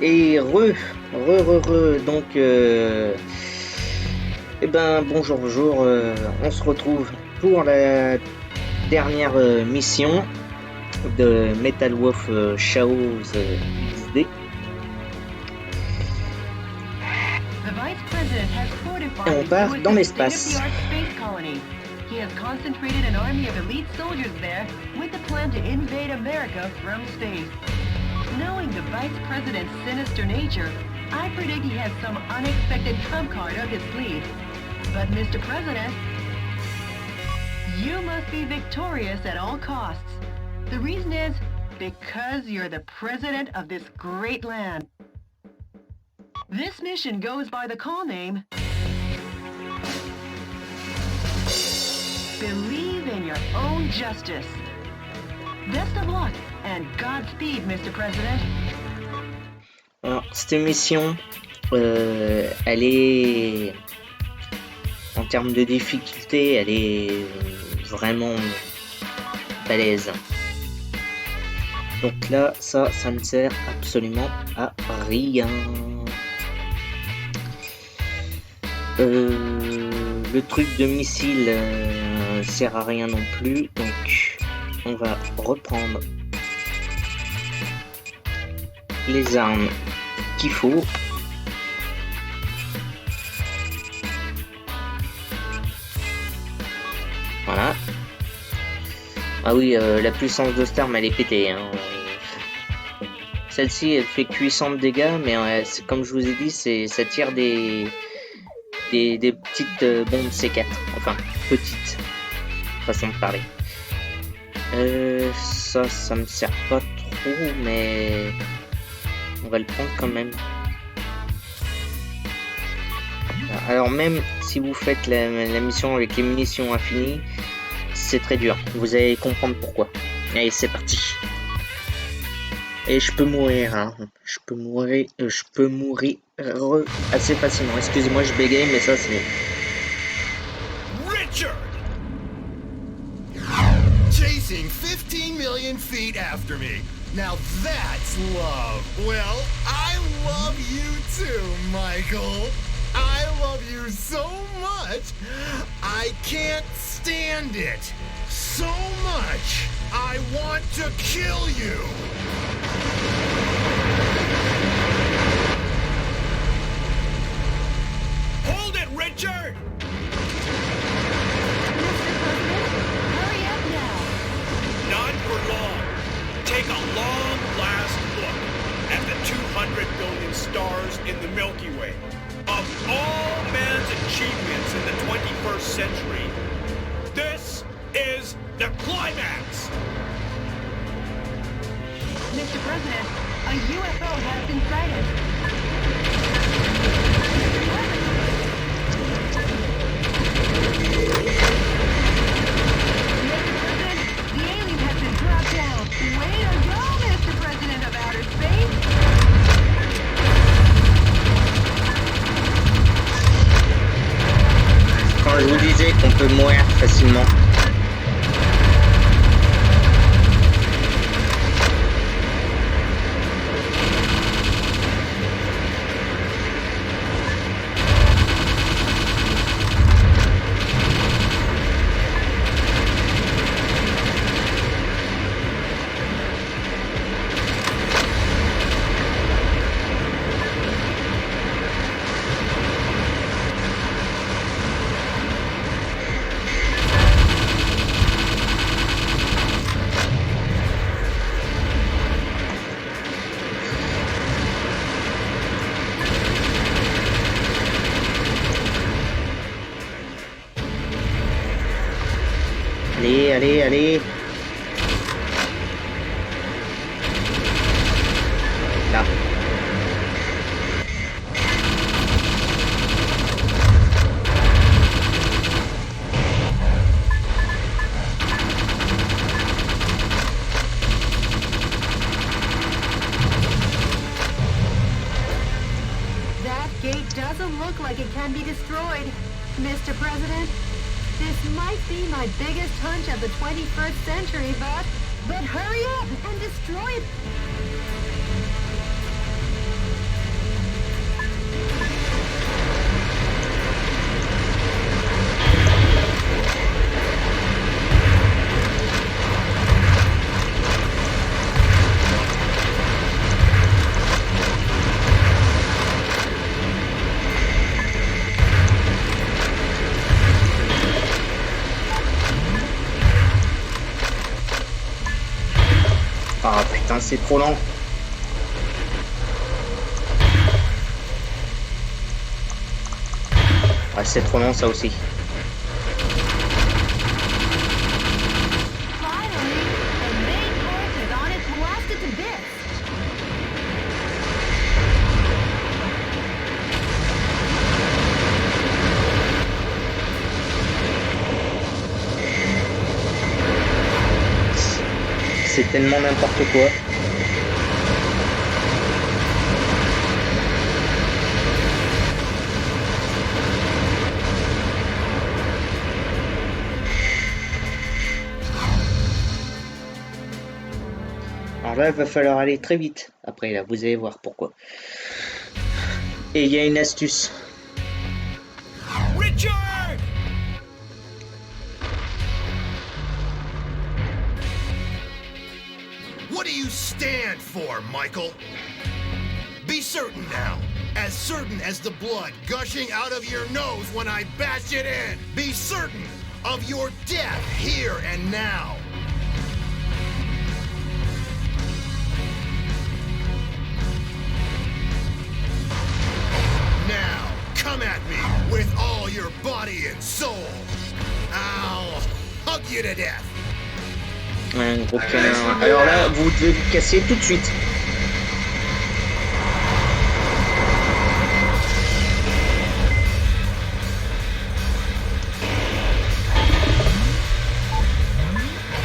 Et donc, eh ben, bonjour, on se retrouve pour la dernière mission de Metal Wolf Chaos XD. Et on part dans l'espace. He has concentrated an army of elite soldiers there with the plan to invade America from space. Knowing the Vice President's sinister nature, I predict he has some unexpected trump card up his sleeve. But Mr. President, you must be victorious at all costs. The reason is because you're the president of this great land. This mission goes by the call name Believe in your own justice. Best of luck and Godspeed, Mr. President. Alors, cette mission, elle est, en termes de difficulté, elle est vraiment balèze. Donc là, ça ne sert absolument à rien. Le truc de missile sert à rien non plus, donc on va reprendre les armes qu'il faut. Voilà. Ah oui, la puissance de cette arme elle est pétée, hein. Celle-ci elle fait 800 de dégâts, mais c'est, comme je vous ai dit, ça tire des petites bombes C4, enfin petites, façon de parler. Ça me sert pas trop, mais on va le prendre quand même. Alors même si vous faites la mission avec les munitions infinies, c'est très dur, vous allez comprendre pourquoi. Allez, c'est parti. Et je peux mourir, hein. Je peux mourir assez facilement. Excusez-moi, je bégaye, mais ça c'est... Richard! Chasing 15 million feet after me. Now that's love. Well, I love you too, Michael. I love you so much. I can't stand it. So much. I want to kill you. Hold it, Richard! Hurry up now. Not for long. Take a long last look at the 200 billion stars in the Milky Way. Of all man's achievements in the 21st century, this is the climax! Mr. President, a UFO has been sighted. Mr. President, the alien has been dropped down. Way to go, Mr. President of outer space! Quand je vous disais qu'on peut mourir facilement. Allez. Là. That gate doesn't look like it can be destroyed, Mr. President. This might be my biggest hunch of the 21st century, but hurry up and destroy it. Ah putain, c'est trop lent. Ah, c'est trop long ça aussi. C'est tellement n'importe quoi. Alors là, il va falloir aller très vite. Après, là, vous allez voir pourquoi. Et il y a une astuce. Richard! What do you stand for, Michael? Be certain now. As certain as the blood gushing out of your nose when I bash it in. Be certain of your death here and now. Now, come at me with all your body and soul. I'll hug you to death. Un gros câlin. Alors là, vous devez vous casser tout de suite.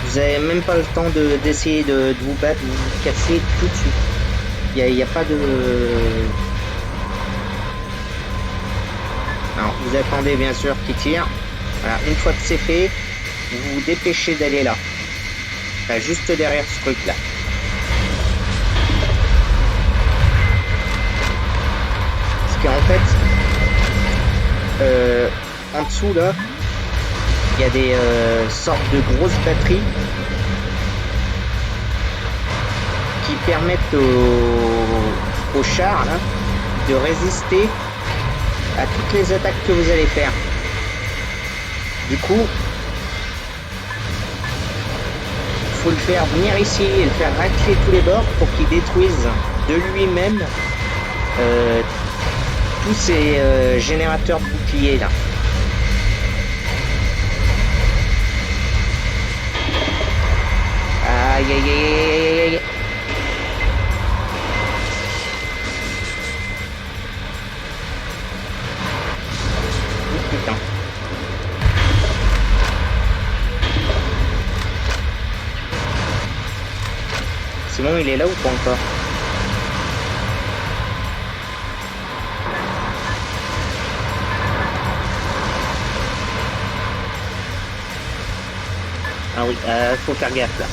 Vous avez même pas le temps d'essayer de vous battre, vous vous cassez tout de suite. Il n'y a pas de... Alors, vous attendez bien sûr qu'il tire. Voilà, une fois que c'est fait, vous vous dépêchez d'aller là. Là, juste derrière ce truc là. Parce qu'en fait, en dessous là, il y a des sortes de grosses batteries qui permettent au char là, de résister à toutes les attaques que vous allez faire. Du coup, faut le faire venir ici et le faire racler tous les bords pour qu'il détruise de lui-même tous ces générateurs de boucliers là. Aïe aïe aïe aïe aïe. Oh putain. C'est bon, il est là ou pas encore? Ah oui, faut faire gaffe là.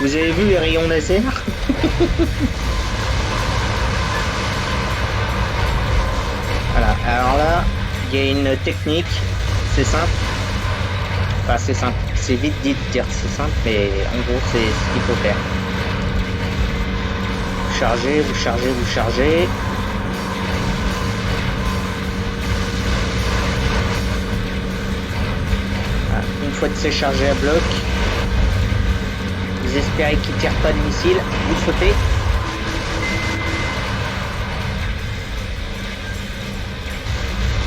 Vous avez vu les rayons laser? Voilà, alors là, il y a une technique, c'est simple. Enfin, c'est simple, c'est vite dit de dire c'est simple, mais en gros, c'est ce qu'il faut faire. Vous chargez, vous chargez, vous chargez. Voilà, une fois que c'est chargé à bloc, vous espérez qu'il ne tire pas de missile, vous sautez.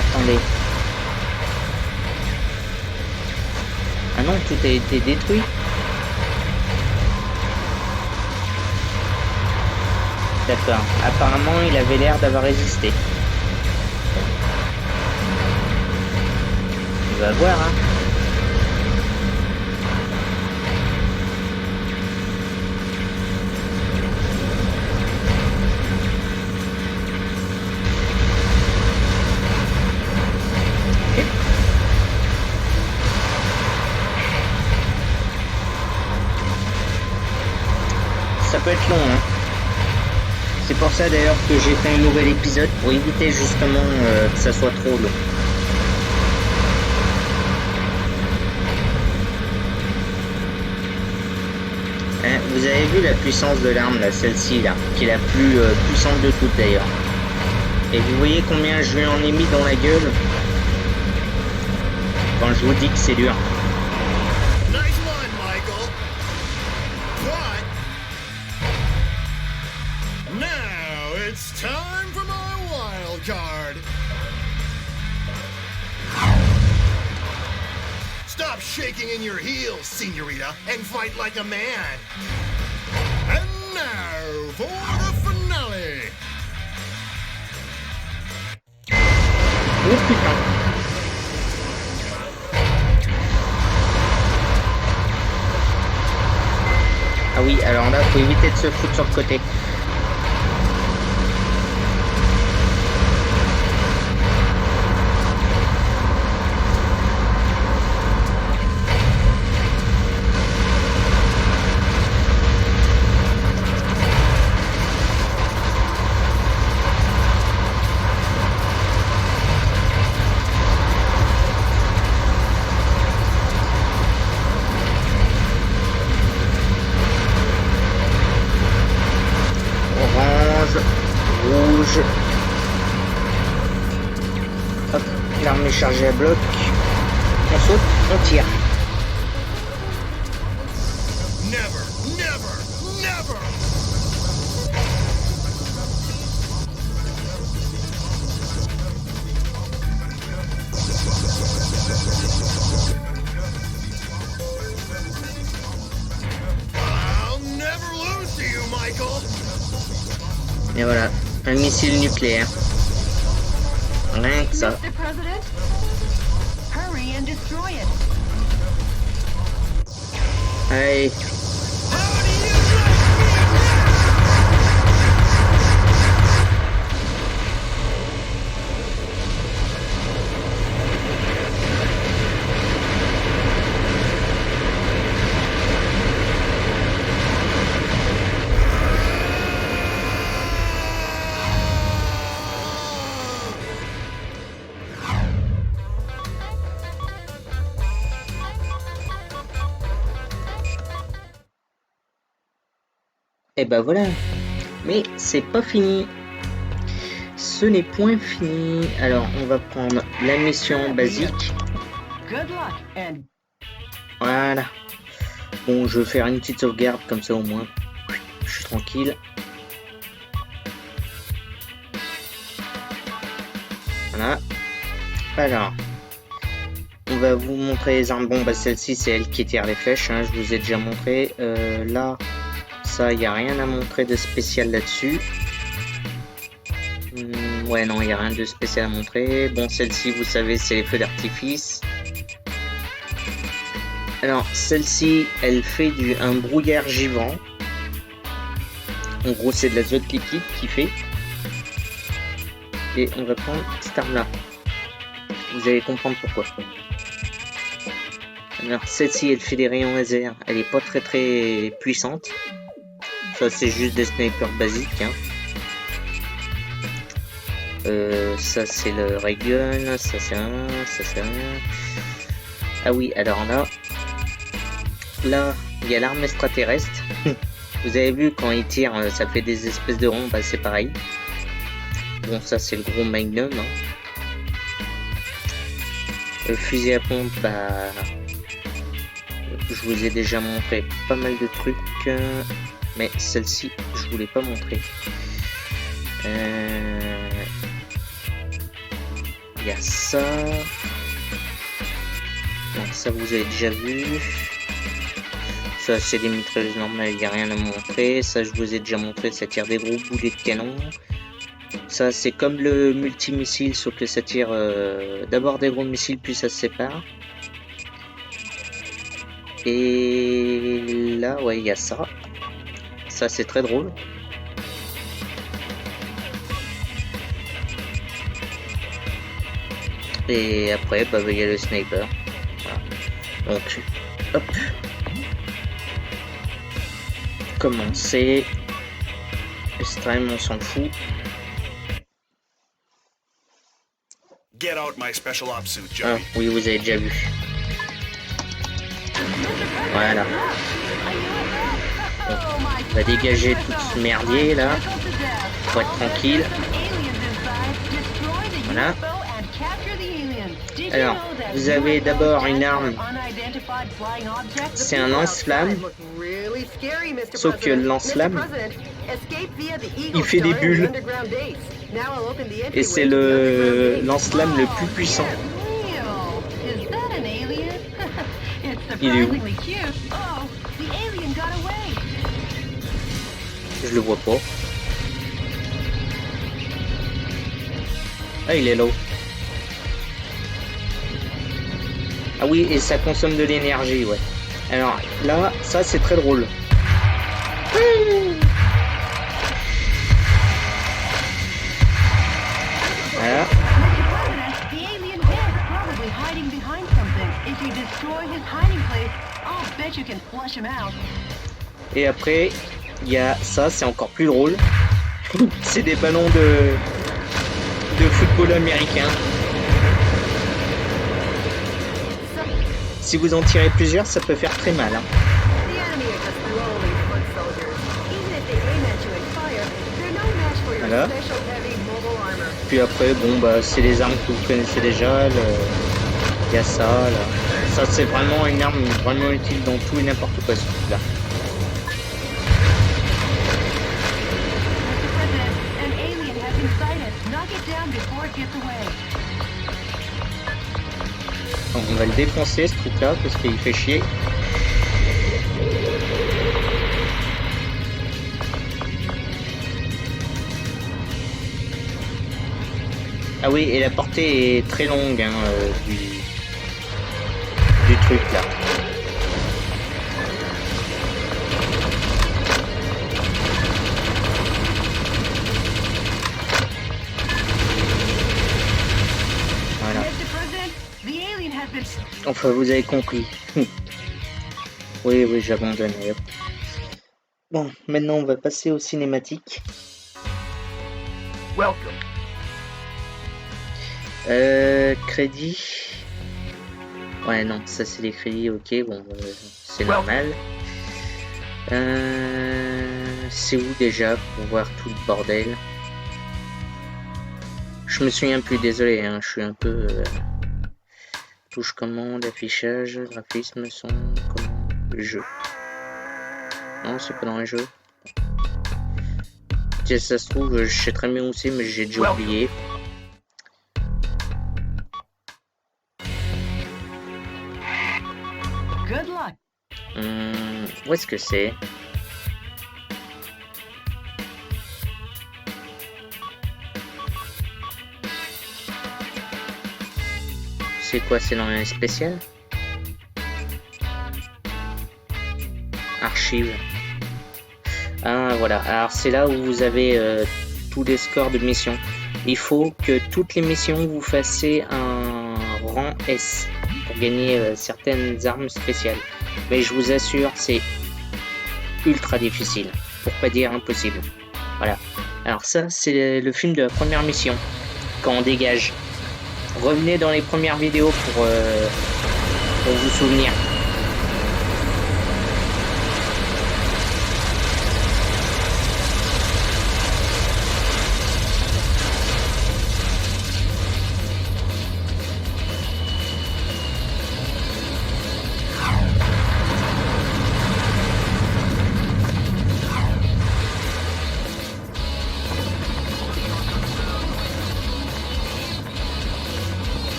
Attendez. Ah non, tout a été détruit. D'accord. Apparemment, il avait l'air d'avoir résisté. On va voir, hein. Ça peut être long, hein. C'est pour ça d'ailleurs que j'ai fait un nouvel épisode pour éviter justement que ça soit trop long. Hein, vous avez vu la puissance de l'arme là, celle-ci là, qui est la plus puissante de toutes d'ailleurs. Et vous voyez combien je lui en ai mis dans la gueule quand je vous dis que c'est dur. Nice one, Michael. But now it's time for my wild card. Stop shaking in your heels, señorita, and fight like a man. And now for the finale. Oh putain. Ah oui, alors là, faut éviter de se foutre sur le côté. Rouge. Hop, l'arme est chargée à bloc. On saute, on tire. Never, never, never. I'll never lose to you, Michael. Et voilà, un missile nucléaire. Rien que ça. Mr. President, hurry and destroy it. Allez. How do you like me Et ben voilà. Mais c'est pas fini. Ce n'est point fini. Alors on va prendre la mission basique. Good luck and Voilà. Bon, je vais faire une petite sauvegarde comme ça au moins. Je suis tranquille. Voilà. Alors. On va vous montrer les armes. Bon, bah celle-ci c'est elle qui tire les flèches. Hein, je vous ai déjà montré. Là. Ça, il n'y a rien à montrer de spécial là-dessus. Ouais, non, il n'y a rien de spécial à montrer. Bon, celle-ci, vous savez, c'est les feux d'artifice. Alors, celle-ci, elle fait un brouillard givant. En gros, c'est de l'azote liquide qui fait. Et on va prendre cette arme-là. Vous allez comprendre pourquoi. Alors, celle-ci, elle fait des rayons laser. Elle n'est pas très très puissante. Ça c'est juste des snipers basiques hein. Ça c'est le ray gun, ça c'est un, ça c'est un. Ah oui, alors là il y a l'arme extraterrestre. Vous avez vu quand il tire ça fait des espèces de ronds, bah c'est pareil. Bon ça c'est le gros magnum hein. Le fusil à pompe, bah je vous ai déjà montré pas mal de trucs. Mais celle-ci, je voulais pas montrer. Il y a ça. Donc ça vous avez déjà vu. Ça c'est des mitrailleuses normales, il n'y a rien à montrer. Ça je vous ai déjà montré, ça tire des gros boulets de canon. Ça c'est comme le multimissile, sauf que ça tire d'abord des gros missiles puis ça se sépare. Et là ouais il y a ça. Ça c'est très drôle. Et après bah il y a le sniper. Voilà. Donc hop. Commencer. extrême, on s'en fout. Get out my special ops suit, Ah, Johnny. oui, vous avez déjà vu. Voilà. Bon, on va dégager tout ce merdier là. Faut être tranquille. Voilà. Alors, vous avez d'abord une arme. C'est un lance-flamme. Sauf que le lance-flamme, il fait des bulles. Et c'est le lance-flamme le plus puissant. Il est où? Je le vois pas. Ah, il est là. Ah oui, et ça consomme de l'énergie, ouais. Alors là, ça c'est très drôle. Voilà. Et après, il y a ça, c'est encore plus drôle. C'est des ballons de football américain. Si vous en tirez plusieurs, ça peut faire très mal. Hein. Voilà. Puis après, bon, bah, c'est les armes que vous connaissez déjà. Il y a ça, là. Ça, c'est vraiment une arme vraiment utile dans tout et n'importe quoi, ce truc-là. Donc, on va le défoncer, ce truc-là, parce qu'il fait chier. Ah oui, et la portée est très longue hein, du truc là. Voilà. Enfin, vous avez compris. Oui, j'abandonne. Bon, maintenant on va passer aux cinématiques. Welcome. Crédit. Ouais, non, ça c'est les crédits, ok, bon, c'est normal. C'est où déjà pour voir tout le bordel? Je me souviens plus, désolé, hein, je suis un peu. Touche commande, affichage, graphisme, son, commande, jeu. Non, c'est pas dans les jeux. Si ça se trouve, je sais très bien où c'est, mais j'ai déjà oublié. Où est-ce que c'est? C'est quoi? C'est dans un spécial? Archives. Ah voilà, alors c'est là où vous avez tous les scores de missions. Il faut que toutes les missions vous fassiez un rang S pour gagner certaines armes spéciales. Mais je vous assure, c'est ultra difficile, pour pas dire impossible. Voilà. Alors ça, c'est le film de la première mission, quand on dégage. Revenez dans les premières vidéos pour vous souvenir.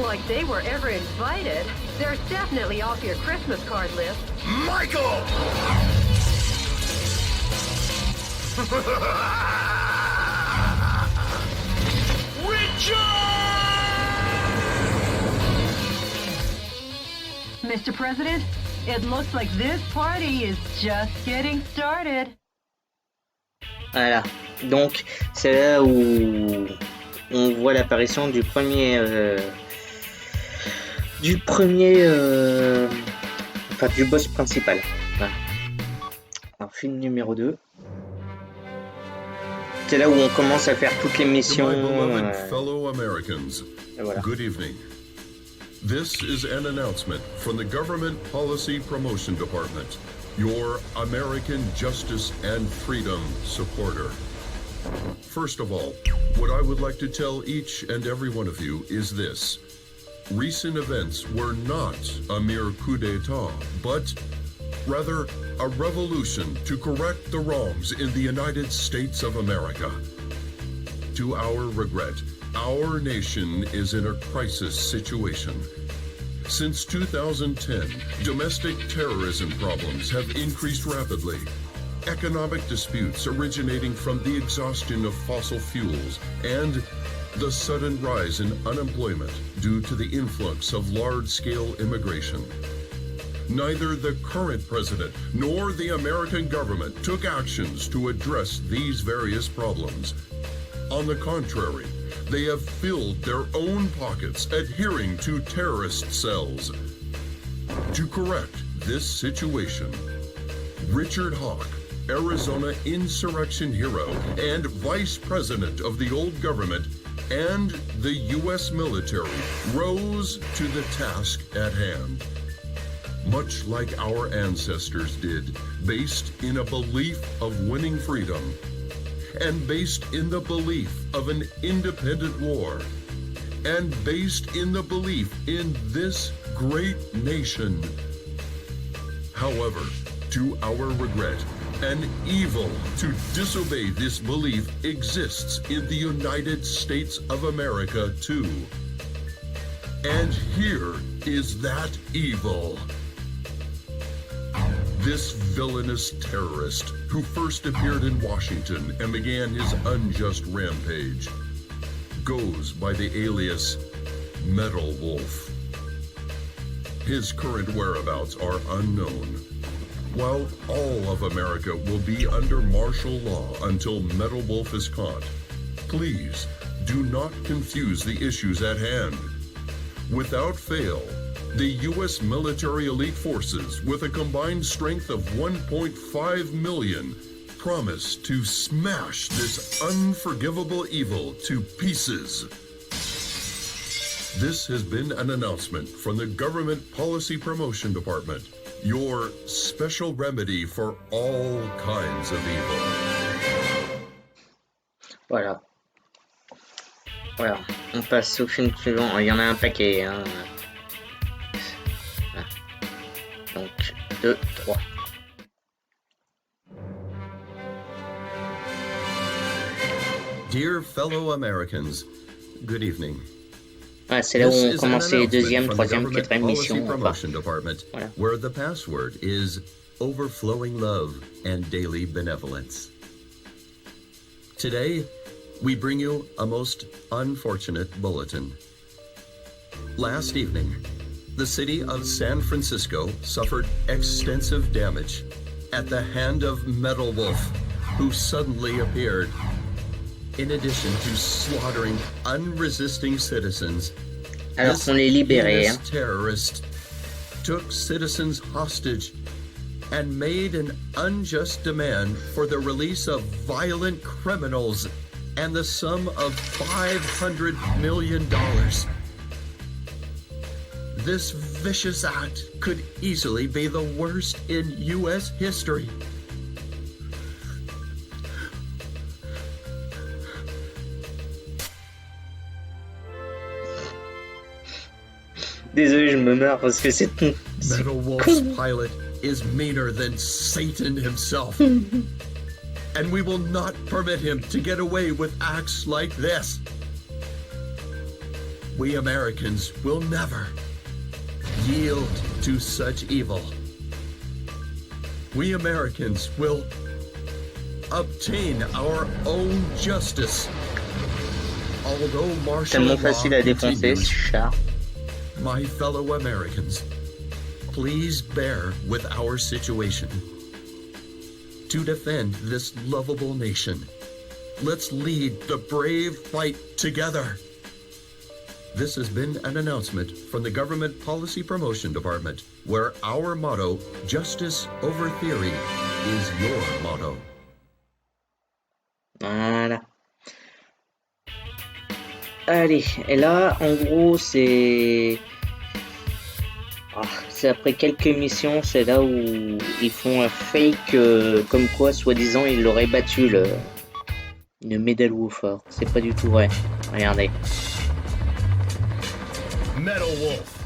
Like they were ever invited. They're definitely off your Christmas card list. Michael! Mr. President, it looks like this party is just getting started. Voilà. Donc, c'est là où on voit l'apparition du premier... enfin du boss principal. Voilà. Alors, film numéro 2. C'est là où on commence à faire toutes les missions. To my beloved fellow Americans, Et voilà. good evening. This is an announcement from the Government Policy Promotion Department, your American justice and freedom supporter. First of all, what I would like to tell each and every one of you is this. Recent events were not a mere coup d'etat, but rather a revolution to correct the wrongs in the United States of America. To our regret, our nation is in a crisis situation. Since 2010, domestic terrorism problems have increased rapidly. Economic disputes originating from the exhaustion of fossil fuels and the sudden rise in unemployment due to the influx of large-scale immigration. Neither the current president nor the American government took actions to address these various problems. On the contrary, they have filled their own pockets adhering to terrorist cells. To correct this situation, Richard Hawk, Arizona insurrection hero and vice president of the old government, and the U.S. military rose to the task at hand. Much like our ancestors did, based in a belief of winning freedom, and based in the belief of an independent war, and based in the belief in this great nation. However, to our regret, an evil to disobey this belief exists in the United States of America too. And here is that evil. This villainous terrorist who first appeared in Washington and began his unjust rampage goes by the alias Metal Wolf. His current whereabouts are unknown. While all of America will be under martial law until Metal Wolf is caught, please do not confuse the issues at hand. Without fail, the U.S. military elite forces, with a combined strength of 1.5 million, promise to smash this unforgivable evil to pieces. This has been an announcement from the Government Policy Promotion Department, your special remedy for all kinds of evil. Voilà. Voilà. On passe au film suivant. Il y en a un paquet. Hein. Voilà. Donc, 2, 3. Dear fellow Americans, good evening. Ouais, c'est là où on commence les deuxième, troisième, quatrième missions. Voilà. Where the password is overflowing love and daily benevolence. Today, we bring you a most unfortunate bulletin. Last evening, the city of San Francisco suffered extensive damage at the hand of Metal Wolf, who suddenly appeared. In addition to slaughtering unresisting citizens, alors qu'on les libérait, this terrorist took citizens hostage and made an unjust demand for the release of violent criminals and the sum of $500 million. This vicious act could easily be the worst in U.S. history. Désolé, je me marre parce que c'est Metal Wolf's pilot is meaner than Satan himself. And we will not permit him to get away with acts like this. We Americans will never yield to such evil. We Americans will obtain our own justice. Although martial tellement law facile à défoncer, continues, ce char. my fellow Americans, please bear with our situation. To defend this lovable nation, let's lead the brave fight together. This has been an announcement from the Government Policy Promotion Department, where our motto, justice over theory, is your motto. Voilà. Allez, et là, en gros, c'est après quelques missions, c'est là où ils font un fake, comme quoi, soi-disant, ils l'auraient battu, le Metal Wolf. C'est pas du tout vrai. Regardez. Metal Wolf.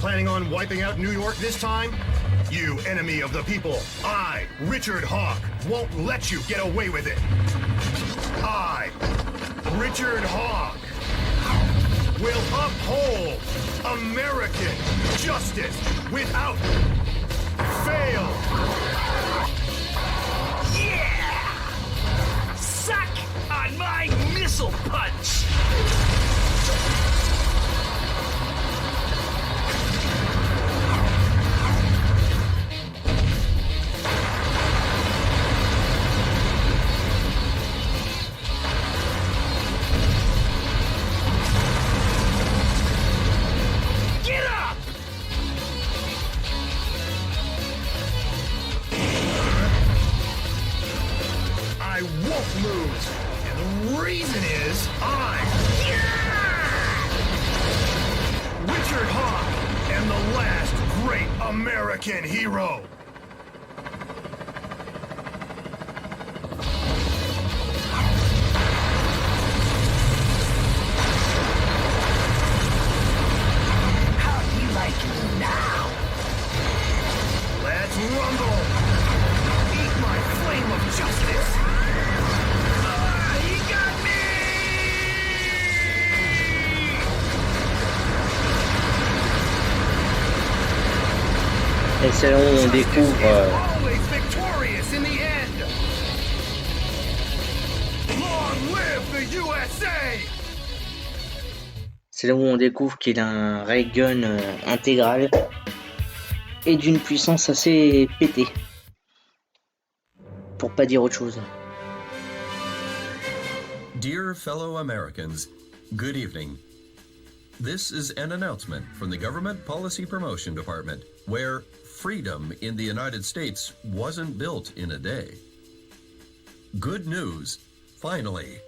Planning on wiping out New York this time? You enemy of the people, I, Richard Hawk, won't let you get away with it. I, Richard Hawk, will uphold American justice without fail. Yeah! Suck on my missile punch! I won't lose, and the reason is Richard Hawk am the last great American hero. How do you like it now? Let's rumble. Eat my flame of justice. He got me! Et c'est là où on découvre... Always victorious in the end. Long live the USA. C'est là où on découvre qu'il a un ray gun intégral et d'une puissance assez pétée. Pour pas dire autre chose. Dear fellow Americans, good evening. This is an announcement from the Government Policy Promotion Department, where freedom in the United States wasn't built in a day. Good news, finally.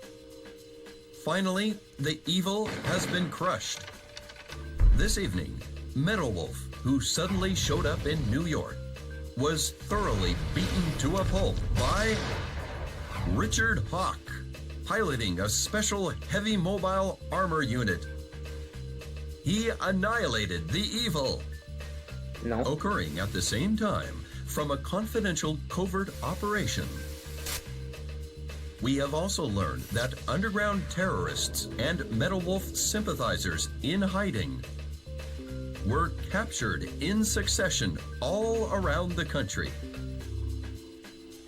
Finally, the evil has been crushed. This evening, Metal Wolf, who suddenly showed up in New York, was thoroughly beaten to a pulp by Richard Hawk, piloting a special heavy mobile armor unit. He annihilated the evil, Non. occurring at the same time from a confidential covert operation. We have also learned that underground terrorists and Metal Wolf sympathizers in hiding were captured in succession all around the country.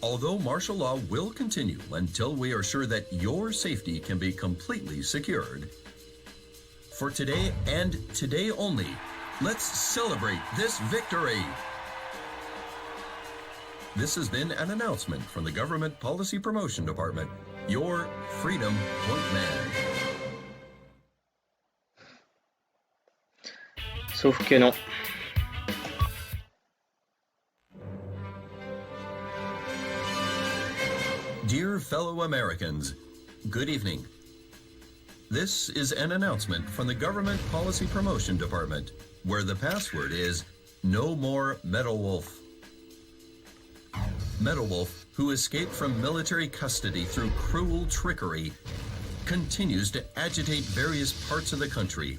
Although martial law will continue until we are sure that your safety can be completely secured, for today and today only, let's celebrate this victory. This has been an announcement from the Government Policy Promotion Department, your Freedom Point Man. Sauf que non. Dear fellow Americans, good evening. This is an announcement from the Government Policy Promotion Department, where the password is No More Metal Wolf. Metal Wolf, who escaped from military custody through cruel trickery, continues to agitate various parts of the country.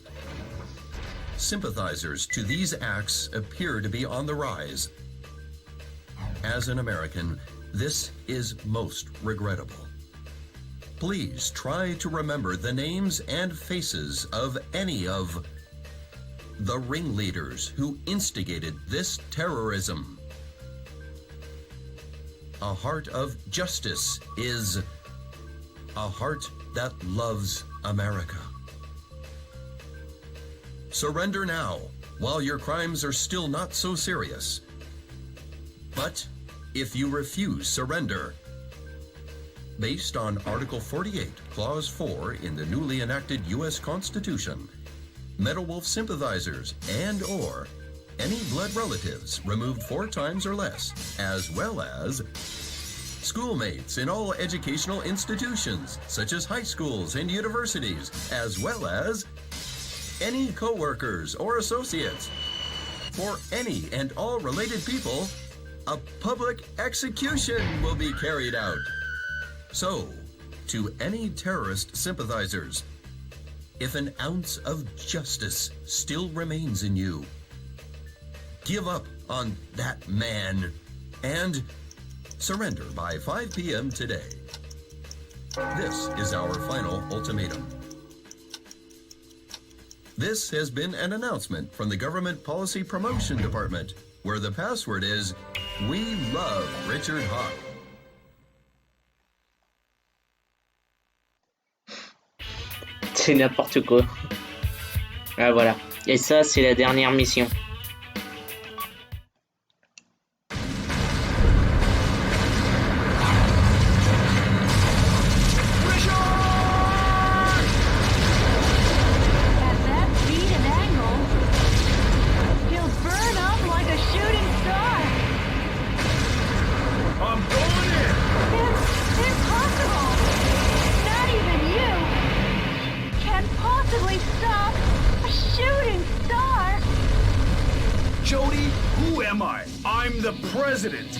Sympathizers to these acts appear to be on the rise. As an American, this is most regrettable. Please try to remember the names and faces of any of the ringleaders who instigated this terrorism. A heart of justice is a heart that loves America. Surrender now, while your crimes are still not so serious. But if you refuse surrender, based on Article 48, Clause 4 in the newly enacted U.S. Constitution, Metal Wolf sympathizers and/or any blood relatives removed 4 times or less, as well as schoolmates in all educational institutions, such as high schools and universities, as well as any co-workers or associates. For any and all related people, a public execution will be carried out. So, to any terrorist sympathizers, if an ounce of justice still remains in you, give up on that man and surrender by 5 p.m. today. This is our final ultimatum. This has been an announcement from the Government Policy Promotion Department, where the password is, "We love Richard Hawk." C'est n'importe quoi. Ah voilà. Et ça, c'est la dernière mission. I'm the president.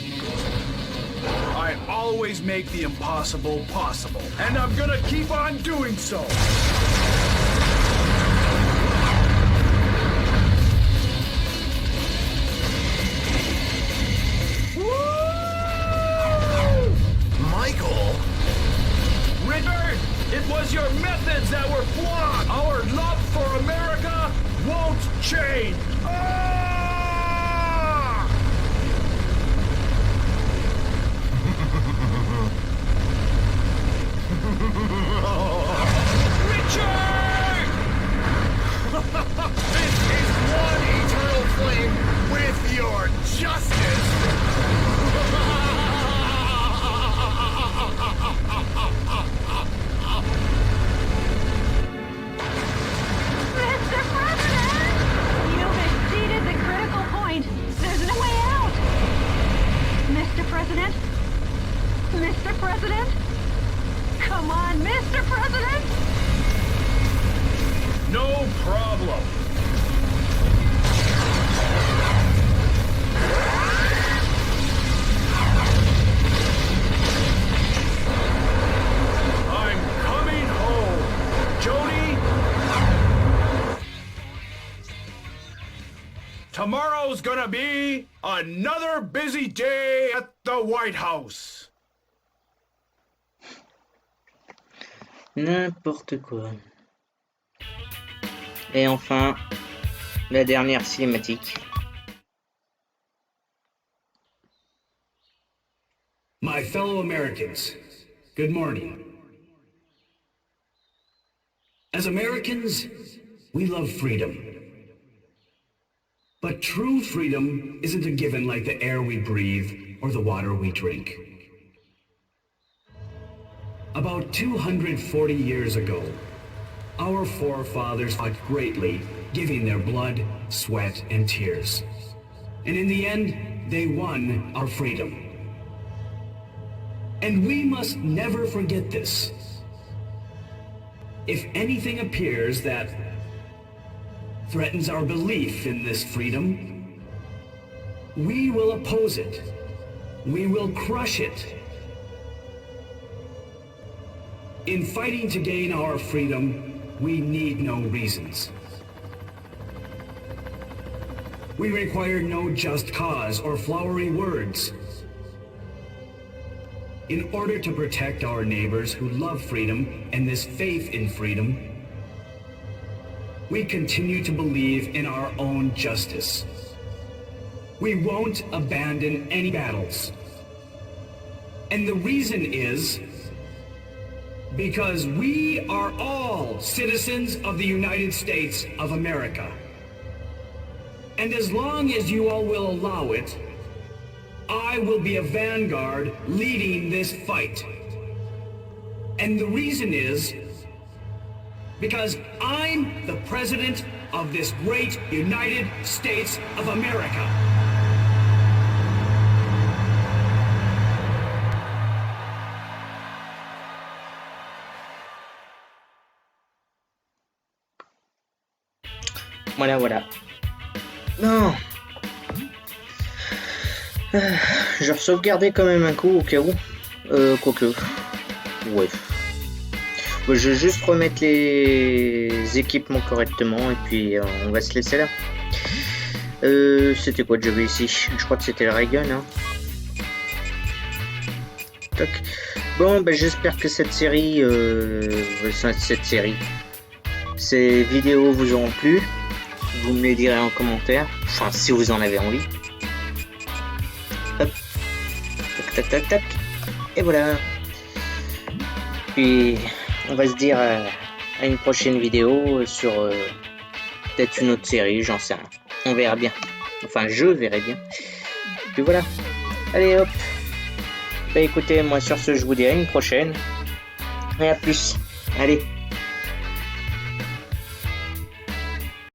I always make the impossible possible, and I'm gonna keep on doing so. Woo! Michael? Richard, it was your methods that were flawed. Our love for America won't change. Richard! This is one eternal flame with your justice! Mr. President! You've exceeded the critical point. There's no way out. Mr. President? Mr. President? Come on, Mr. President! No problem. I'm coming home. Jody? Tomorrow's gonna be another busy day at the White House. N'importe quoi. Et enfin, la dernière cinématique. My fellow Americans, good morning. As Americans, we love freedom. But true freedom isn't a given like the air we breathe or the water we drink. About 240 years ago, our forefathers fought greatly, giving their blood, sweat, and tears. And in the end, they won our freedom. And we must never forget this. If anything appears that threatens our belief in this freedom, we will oppose it. We will crush it. In fighting to gain our freedom, we need no reasons. We require no just cause or flowery words. In order to protect our neighbors who love freedom and this faith in freedom, we continue to believe in our own justice. We won't abandon any battles. And the reason is because we are all citizens of the United States of America. And as long as you all will allow it, I will be a vanguard leading this fight. And the reason is Because I'm the President of this great United States of America. Voilà, voilà. Non. Je vais sauvegarder quand même un coup au cas où. Quoique. Ouais. Bon, je vais juste remettre les équipements correctement et puis on va se laisser là. C'était quoi que j'avais ici? Je crois que c'était le ray gun. Hein. Toc. Bon, ben j'espère que cette série, ces vidéos vous auront plu. Vous me les direz en commentaire. Enfin, si vous en avez envie. Hop. Tac, tac, tac, tac. Et voilà. Puis, on va se dire à une prochaine vidéo sur peut-être une autre série, j'en sais rien. On verra bien. Enfin, je verrai bien. Puis voilà. Allez, hop. Bah écoutez, moi sur ce, je vous dirai une prochaine. Et à plus. Allez.